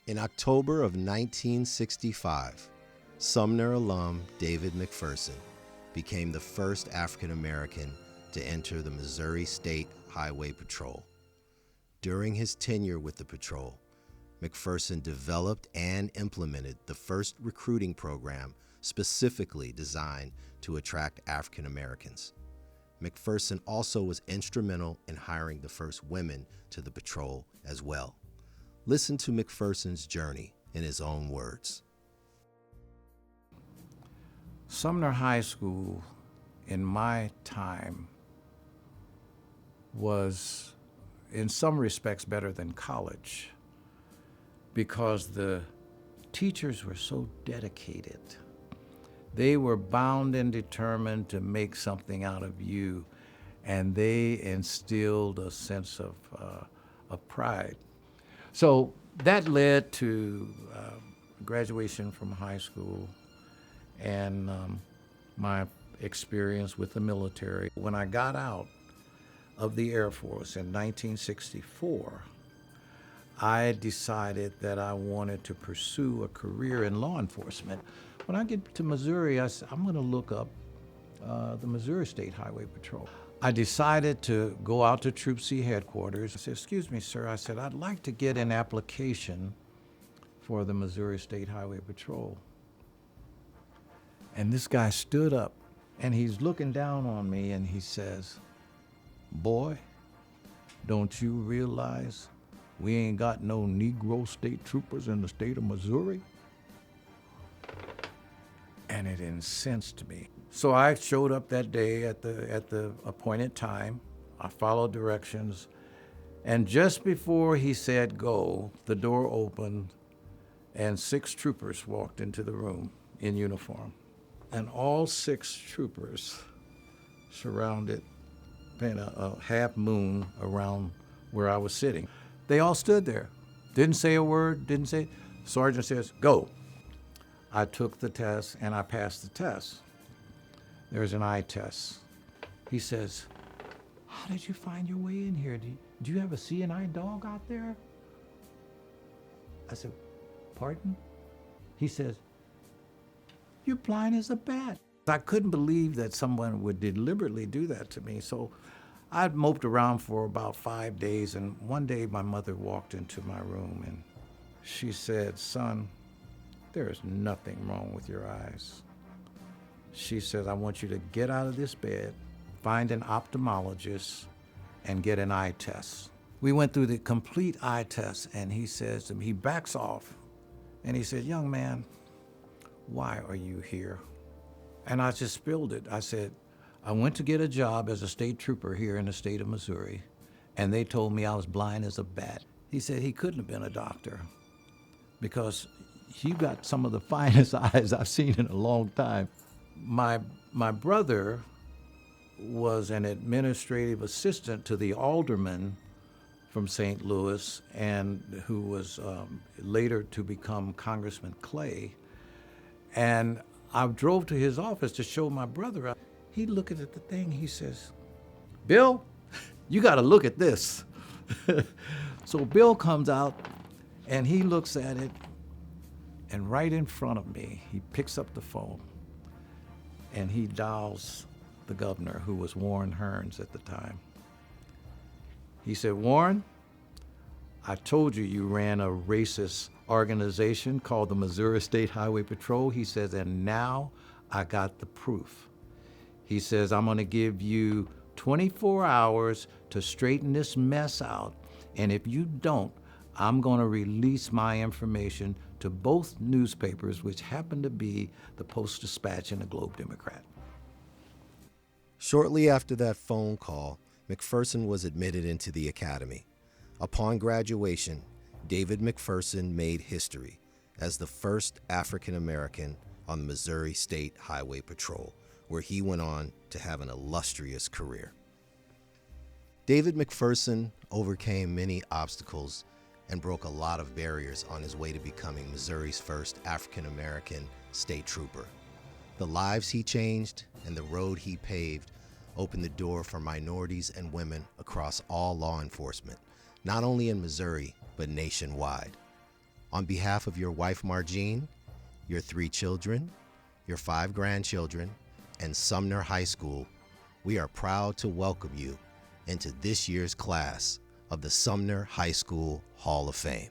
In October of 1965, Sumner alum David McPherson became the first African American to enter the Missouri State Highway Patrol. During his tenure with the patrol, McPherson developed and implemented the first recruiting program specifically designed to attract African Americans. McPherson also was instrumental in hiring the first women to the patrol as well. Listen to McPherson's journey in his own words. Sumner High School, in my time, was in some respects better than college because the teachers were so dedicated. They were bound and determined to make something out of you, and they instilled a sense of pride. So that led to graduation from high school and my experience with the military. When I got out of the Air Force in 1964, I decided that I wanted to pursue a career in law enforcement. When I get to Missouri, I said, I'm going to look up the Missouri State Highway Patrol. I decided to go out to Troop C headquarters. I said, excuse me, sir. I said, I'd like to get an application for the Missouri State Highway Patrol. And this guy stood up, and he's looking down on me, and he says, boy, don't you realize we ain't got no Negro state troopers in the state of Missouri? And it incensed me. So I showed up that day at the appointed time. I followed directions. And just before he said go, the door opened and 6 troopers walked into the room in uniform. And all 6 troopers surrounded, painted a half moon around where I was sitting. They all stood there, didn't say a word, didn't say. Sergeant says, go. I took the test and I passed the test. There's an eye test. He says, how did you find your way in here? Do you have a CNI dog out there? I said, pardon? He says, you're blind as a bat. I couldn't believe that someone would deliberately do that to me. So I moped around for about 5 days, and one day my mother walked into my room and she said, son, there is nothing wrong with your eyes. She says, I want you to get out of this bed, find an ophthalmologist, and get an eye test. We went through the complete eye test, and he says to me, he backs off, and he said, young man, why are you here? And I just spilled it. I said, I went to get a job as a state trooper here in the state of Missouri, and they told me I was blind as a bat. He said he couldn't have been a doctor because you got some of the finest eyes I've seen in a long time. My brother was an administrative assistant to the alderman from St. Louis, and who was later to become Congressman Clay. And I drove to his office to show my brother. He looked at the thing, he says, Bill, you got to look at this. So Bill comes out and he looks at it, and right in front of me, he picks up the phone and he dials the governor, who was Warren Hearns at the time. He said, Warren, I told you you ran a racist organization called the Missouri State Highway Patrol. He says, and now I got the proof. He says, I'm going to give you 24 hours to straighten this mess out, and if you don't, I'm going to release my information to both newspapers, which happen to be the Post-Dispatch and the Globe Democrat. Shortly after that phone call, McPherson was admitted into the academy. Upon graduation, David McPherson made history as the first African American on the Missouri State Highway Patrol, where he went on to have an illustrious career. David McPherson overcame many obstacles and broke a lot of barriers on his way to becoming Missouri's first African American state trooper. The lives he changed and the road he paved opened the door for minorities and women across all law enforcement, not only in Missouri, but nationwide. On behalf of your wife Margene, your 3 children, your 5 grandchildren, and Sumner High School, we are proud to welcome you into this year's class of the Sumner High School Hall of Fame.